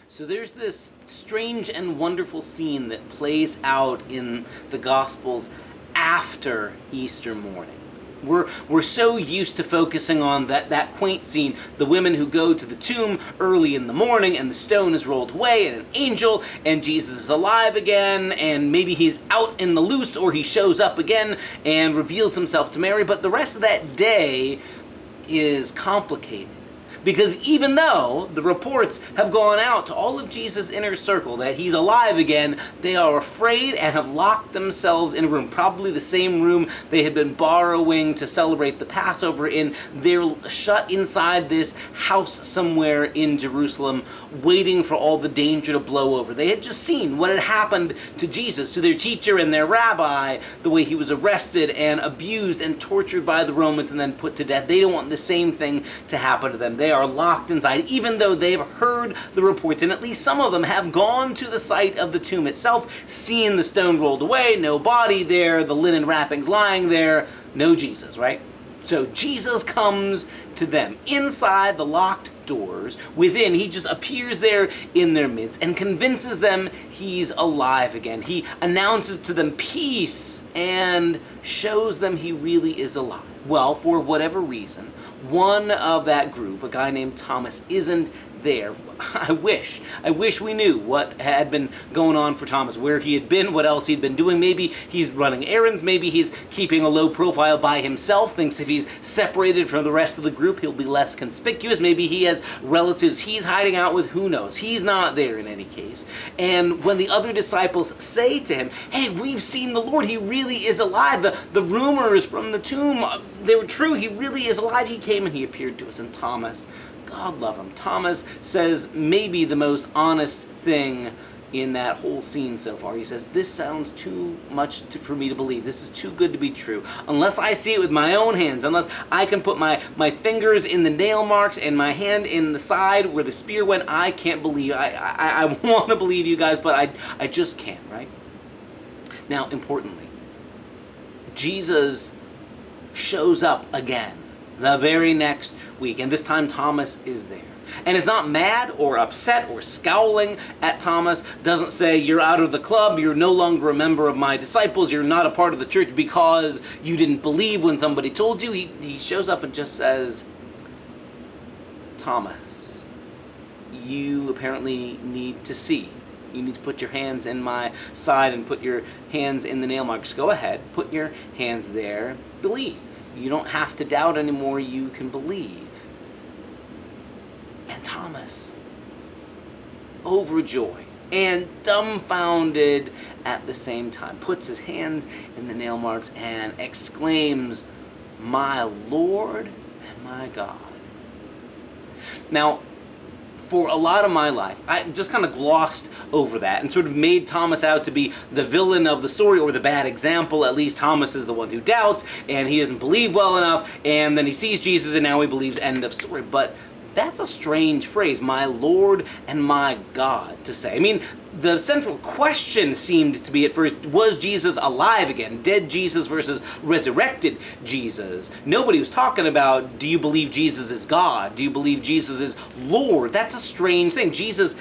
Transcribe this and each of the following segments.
So there's this strange and wonderful scene that plays out in the Gospels after Easter morning. We're so used to focusing on that quaint scene, the women who go to the tomb early in the morning and the stone is rolled away and an angel and Jesus is alive again, and maybe he's out in the loose or he shows up again and reveals himself to Mary. But the rest of that day is complicated. Because even though the reports have gone out to all of Jesus' inner circle that he's alive again, they are afraid and have locked themselves in a room, probably the same room they had been borrowing to celebrate the Passover in. They're shut inside this house somewhere in Jerusalem, waiting for all the danger to blow over. They had just seen what had happened to Jesus, to their teacher and their rabbi, the way he was arrested and abused and tortured by the Romans and then put to death. They don't want the same thing to happen to them. They are locked inside, even though they've heard the reports, and at least some of them have gone to the site of the tomb itself, seen the stone rolled away, no body there, the linen wrappings lying there, no Jesus, right? So Jesus comes to them inside the locked doors. Within, he just appears there in their midst and convinces them he's alive again. He announces to them peace and shows them he really is alive. Well, for whatever reason, one of that group, a guy named Thomas, isn't there. I wish we knew what had been going on for Thomas, where he had been, what else he'd been doing. Maybe he's running errands, maybe he's keeping a low profile by himself, thinks if he's separated from the rest of the group he'll be less conspicuous, maybe he has relatives he's hiding out with, who knows. He's not there in any case. And when the other disciples say to him, hey, we've seen the Lord, he really is alive, the rumors from the tomb, they were true, he really is alive, he came and he appeared to us. And Thomas, God love him, Thomas says maybe the most honest thing in that whole scene so far. He says, this sounds too much for me to believe. This is too good to be true. Unless I see it with my own hands, unless I can put my fingers in the nail marks and my hand in the side where the spear went, I can't believe. I want to believe you guys, but I just can't, right? Now, importantly, Jesus shows up again the very next week, and this time Thomas is there. And is not mad or upset or scowling at Thomas, doesn't say, you're out of the club, you're no longer a member of my disciples, you're not a part of the church because you didn't believe when somebody told you. He shows up and just says, Thomas, you apparently need to see. You need to put your hands in my side and put your hands in the nail marks. Go ahead, put your hands there, believe. You don't have to doubt anymore, you can believe. And Thomas, overjoyed and dumbfounded at the same time, puts his hands in the nail marks and exclaims, my Lord and my God. Now, for a lot of my life, I just kind of glossed over that and sort of made Thomas out to be the villain of the story, or the bad example. At least Thomas is the one who doubts and he doesn't believe well enough, and then he sees Jesus and now he believes, end of story. But that's a strange phrase, my Lord and my God, to say. I mean, the central question seemed to be at first, was Jesus alive again? Dead Jesus versus resurrected Jesus. Nobody was talking about, do you believe Jesus is God? Do you believe Jesus is Lord? That's a strange thing. Jesus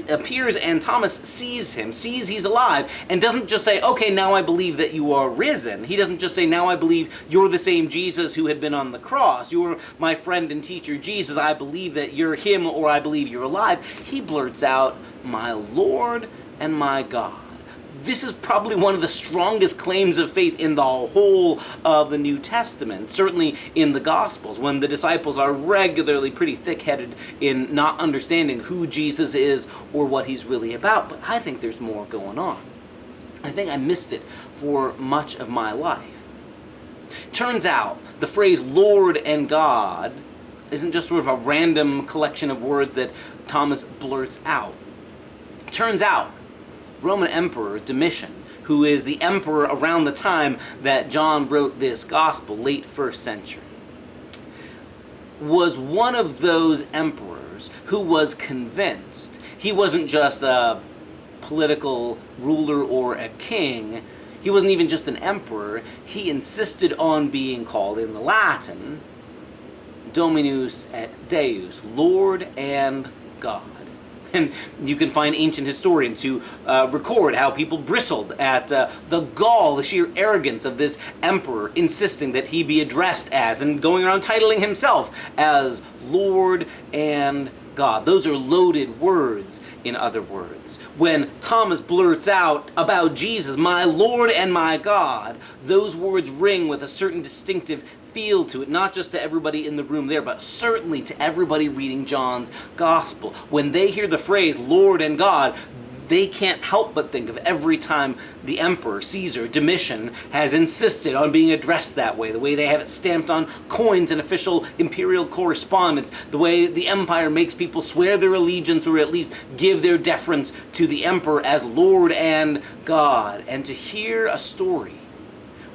appears and Thomas sees him, sees he's alive, and doesn't just say, okay, now I believe that you are risen. He doesn't just say, now I believe you're the same Jesus who had been on the cross. You're my friend and teacher Jesus. I believe that you're him, or I believe you're alive. He blurts out, my Lord and my God. This is probably one of the strongest claims of faith in the whole of the New Testament, certainly in the Gospels, when the disciples are regularly pretty thick-headed in not understanding who Jesus is or what he's really about. But I think there's more going on. I think I missed it for much of my life. Turns out the phrase Lord and God isn't just sort of a random collection of words that Thomas blurts out. Turns out Roman Emperor Domitian, who is the emperor around the time that John wrote this gospel, late 1st century, was one of those emperors who was convinced he wasn't just a political ruler or a king, he wasn't even just an emperor, he insisted on being called in the Latin Dominus et Deus, Lord and God. And you can find ancient historians who record how people bristled at the gall, the sheer arrogance of this emperor insisting that he be addressed as, and going around titling himself as, Lord and God. Those are loaded words, in other words. When Thomas blurts out about Jesus, my Lord and my God, those words ring with a certain distinctive feel to it, not just to everybody in the room there, but certainly to everybody reading John's Gospel. When they hear the phrase Lord and God, they can't help but think of every time the emperor, Caesar, Domitian, has insisted on being addressed that way, the way they have it stamped on coins and official imperial correspondence, the way the empire makes people swear their allegiance or at least give their deference to the emperor as Lord and God. And to hear a story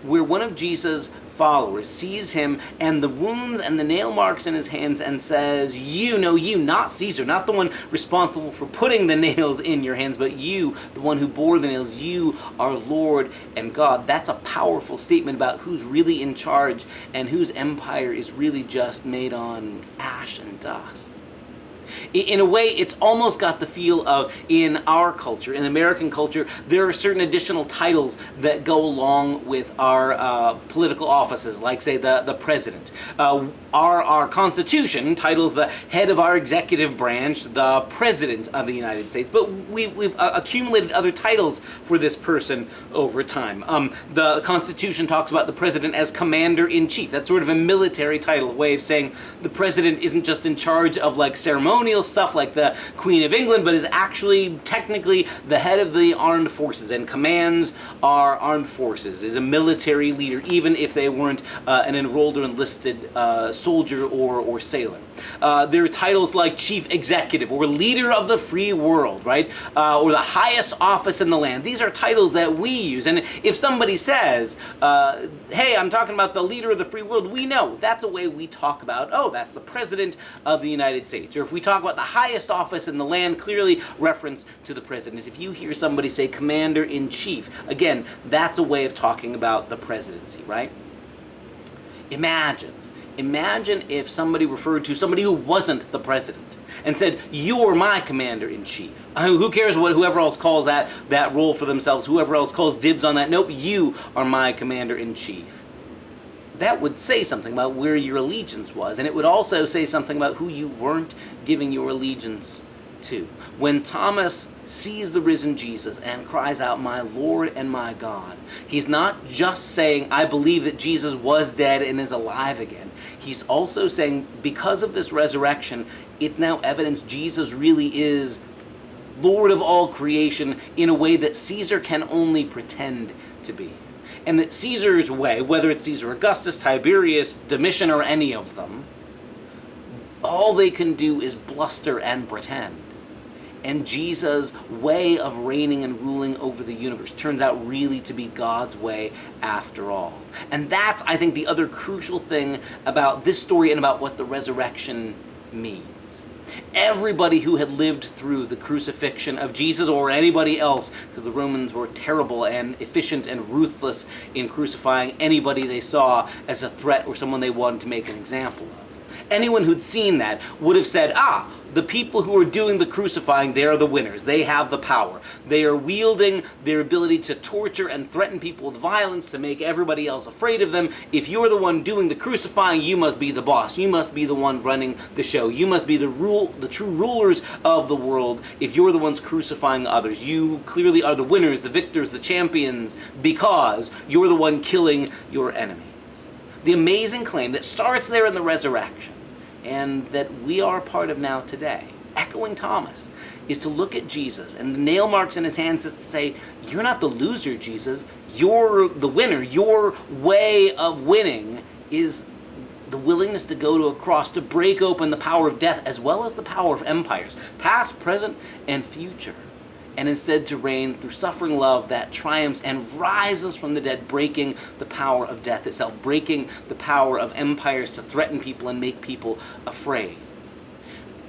where one of Jesus' followers sees him and the wounds and the nail marks in his hands and says, you, not Caesar, not the one responsible for putting the nails in your hands, but you, the one who bore the nails, you are Lord and God. That's a powerful statement about who's really in charge and whose empire is really just made on ash and dust. In a way, it's almost got the feel of, in our culture, in American culture, there are certain additional titles that go along with our political offices, like, say, the president. Our Constitution titles the head of our executive branch the President of the United States, but we've accumulated other titles for this person over time. The Constitution talks about the president as Commander-in-Chief. That's sort of a military title, a way of saying the president isn't just in charge of, like, ceremonial stuff like the Queen of England, but is actually technically the head of the armed forces and commands our armed forces, is a military leader, even if they weren't an enrolled or enlisted soldier or sailor. There are titles like Chief Executive or Leader of the Free World, right? Or the highest office in the land. These are titles that we use. And if somebody says, hey, I'm talking about the leader of the free world, we know that's a way we talk about, oh, that's the President of the United States. Or if we talk about the highest office in the land, clearly reference to the President. If you hear somebody say Commander-in-Chief, again, that's a way of talking about the presidency, right? Imagine if somebody referred to somebody who wasn't the president and said, you're my commander-in-chief. Who cares what whoever else calls that role for themselves, whoever else calls dibs on that? Nope, you are my commander-in-chief. That would say something about where your allegiance was, and it would also say something about who you weren't giving your allegiance to. When Thomas sees the risen Jesus and cries out, my Lord and my God, he's not just saying, I believe that Jesus was dead and is alive again. He's also saying, because of this resurrection, it's now evidence Jesus really is Lord of all creation in a way that Caesar can only pretend to be. And that Caesar's way, whether it's Caesar Augustus, Tiberius, Domitian, or any of them, all they can do is bluster and pretend. And Jesus' way of reigning and ruling over the universe turns out really to be God's way after all. And that's, I think, the other crucial thing about this story and about what the resurrection means. Everybody who had lived through the crucifixion of Jesus or anybody else, because the Romans were terrible and efficient and ruthless in crucifying anybody they saw as a threat or someone they wanted to make an example of. Anyone who'd seen that would have said, the people who are doing the crucifying, they are the winners. They have the power. They are wielding their ability to torture and threaten people with violence to make everybody else afraid of them. If you're the one doing the crucifying, you must be the boss. You must be the one running the show. You must be the true rulers of the world if you're the ones crucifying others. You clearly are the winners, the victors, the champions, because you're the one killing your enemies. The amazing claim that starts there in the resurrection, and that we are part of now today, echoing Thomas, is to look at Jesus and the nail marks in his hands is to say, you're not the loser, Jesus, you're the winner. Your way of winning is the willingness to go to a cross, to break open the power of death as well as the power of empires, past, present, and future, and instead to reign through suffering love that triumphs and rises from the dead, breaking the power of death itself, breaking the power of empires to threaten people and make people afraid.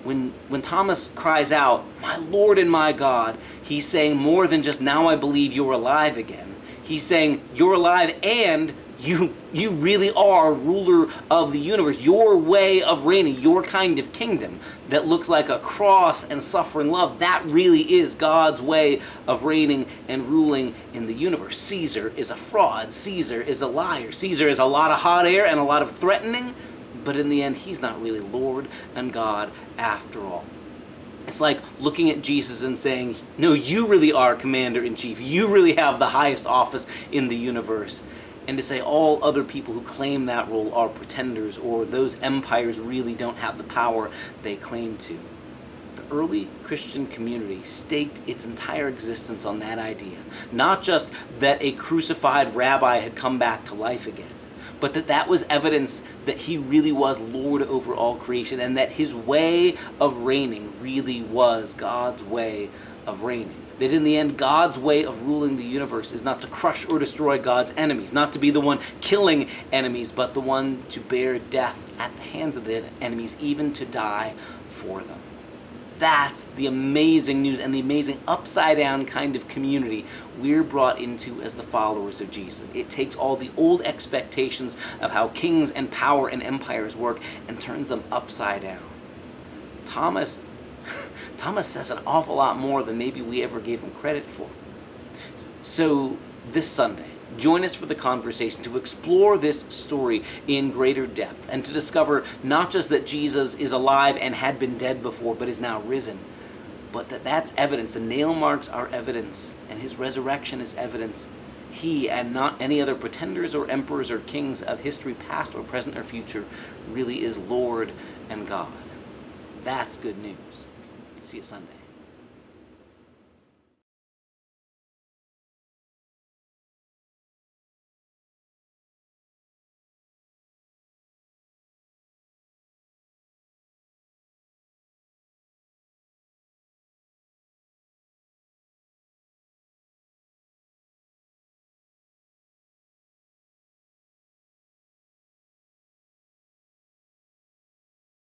When Thomas cries out, my Lord and my God, he's saying more than just, now I believe you're alive again. He's saying, you're alive and You really are ruler of the universe. Your way of reigning, your kind of kingdom that looks like a cross and suffering love, that really is God's way of reigning and ruling in the universe. Caesar is a fraud. Caesar is a liar. Caesar is a lot of hot air and a lot of threatening, but in the end, he's not really Lord and God after all. It's like looking at Jesus and saying, no, you really are commander-in-chief. You really have the highest office in the universe. And to say all other people who claim that role are pretenders, or those empires really don't have the power they claim to. The early Christian community staked its entire existence on that idea. Not just that a crucified rabbi had come back to life again, but that was evidence that he really was Lord over all creation, and that his way of reigning really was God's way of reigning. That in the end, God's way of ruling the universe is not to crush or destroy God's enemies, not to be the one killing enemies, but the one to bear death at the hands of the enemies, even to die for them. That's the amazing news and the amazing upside-down kind of community we're brought into as the followers of Jesus. It takes all the old expectations of how kings and power and empires work and turns them upside down. Thomas says an awful lot more than maybe we ever gave him credit for. So this Sunday, join us for the conversation to explore this story in greater depth and to discover not just that Jesus is alive and had been dead before but is now risen, but that's evidence. The nail marks are evidence, and his resurrection is evidence. He, and not any other pretenders or emperors or kings of history past or present or future, really is Lord and God. That's good news. See you Sunday.